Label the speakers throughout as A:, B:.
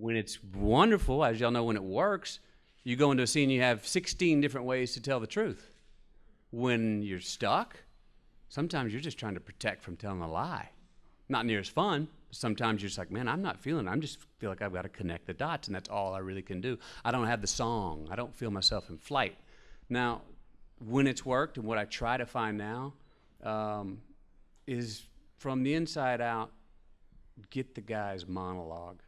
A: when it's wonderful, as y'all know, when it works, you go into a scene, you have 16 different ways to tell the truth. When you're stuck, sometimes you're just trying to protect from telling a lie. Not near as fun. Sometimes you're just like, man, I'm not feeling it. I just feel like I've got to connect the dots, and that's all I really can do. I don't have the song. I don't feel myself in flight. Now, when it's worked, and what I try to find now is from the inside out, get the guy's monologue.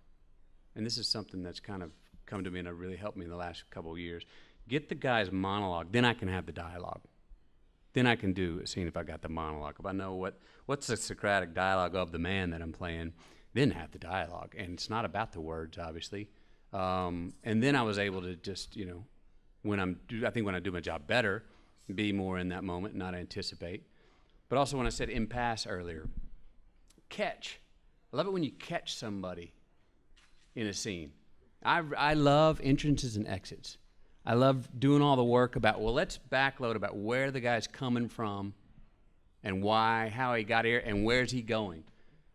A: And this is something that's kind of come to me and really helped me in the last couple of years. Get the guy's monologue, then I can have the dialogue. Then I can do a scene if I got the monologue. If I know what's the Socratic dialogue of the man that I'm playing, then have the dialogue. And it's not about the words, obviously. And then I was able to just, I think when I do my job better, be more in that moment, not anticipate. But also when I said impasse earlier, catch. I love it when you catch somebody in a scene. I love entrances and exits. I love doing all the work about, let's backload about where the guy's coming from and why, how he got here, and where's he going.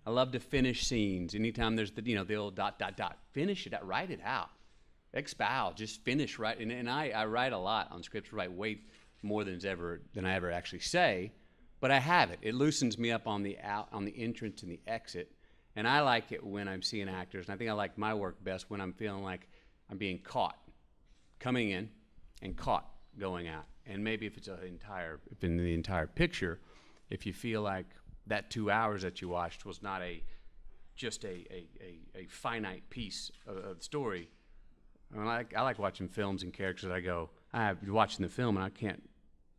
A: I love to finish scenes. Anytime there's the old ... finish it out, write it out. Expound, just finish, right? And I write a lot on scripts, write way more than I ever actually say, but I have it. It loosens me up on the entrance and the exit. And I like it when I'm seeing actors, and I think I like my work best when I'm feeling like I'm being caught. Coming in and caught going out. And maybe if it's in the entire picture, if you feel like that 2 hours that you watched was not just a finite piece of the story. I like watching films and characters that I'm watching the film and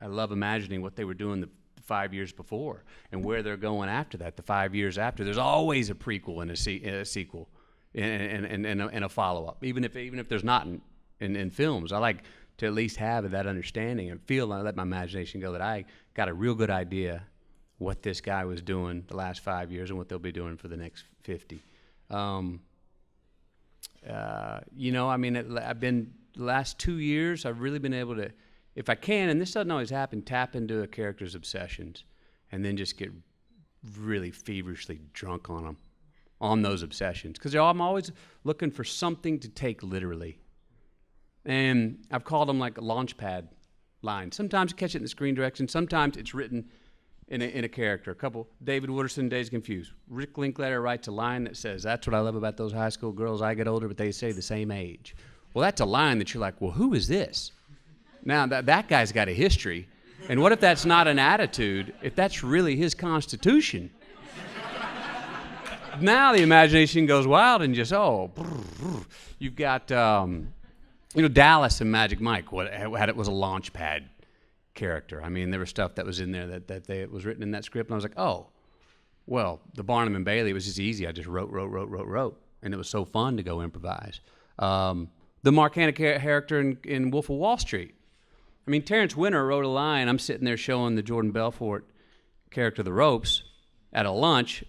A: I love imagining what they were doing the 5 years before and where they're going after that, the 5 years after. There's always a prequel and a sequel and a follow-up, even if there's not in films. I like to at least have that understanding and let my imagination go that I got a real good idea what this guy was doing the last 5 years and what they'll be doing for the next 50. I've been the last 2 years, I've really been able to, if I can, and this doesn't always happen, tap into a character's obsessions and then just get really feverishly drunk on them, on those obsessions. Because I'm always looking for something to take literally. And I've called them like a launch pad lines. Sometimes you catch it in the screen direction. Sometimes it's written in a character. David Wooderson, Days Confused. Rick Linklater writes a line that says, "That's what I love about those high school girls. I get older, but they stay the same age." Well, that's a line that you're like, well, who is this? Now, that guy's got a history. And what if that's not an attitude, if that's really his constitution? Now the imagination goes wild and just, you've got... Dallas and Magic Mike was a launch pad character. I mean, there was stuff that was in there that was written in that script, and I was like, the Barnum and Bailey was just easy. I just wrote, and it was so fun to go improvise. The Mark Hanna character in Wolf of Wall Street. I mean, Terrence Winter wrote a line. I'm sitting there showing the Jordan Belfort character the ropes at a lunch,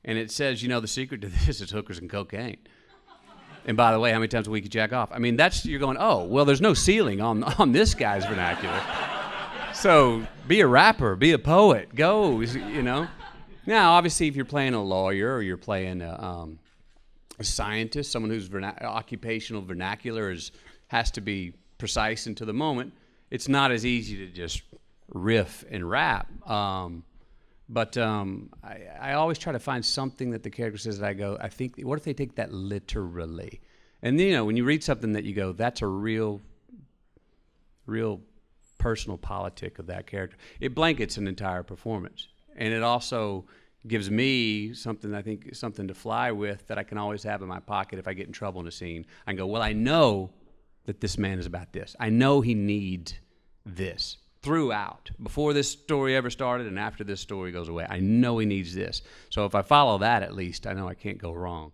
A: and it says, the secret to this is hookers and cocaine. And by the way, how many times a week you jack off? I mean, you're going, there's no ceiling on this guy's vernacular. So be a rapper, be a poet, go, Now, obviously, if you're playing a lawyer or you're playing a scientist, someone whose occupational vernacular has to be precise and to the moment, it's not as easy to just riff and rap. But I always try to find something that the character says that I think, what if they take that literally? And when you read something that you go, that's a real personal politic of that character, it blankets an entire performance. And it also gives me something to fly with that I can always have in my pocket if I get in trouble in a scene. I can go, I know that this man is about this. I know he needs this. Throughout, before this story ever started and after this story goes away, I know he needs this. So if I follow that, at least I know I can't go wrong.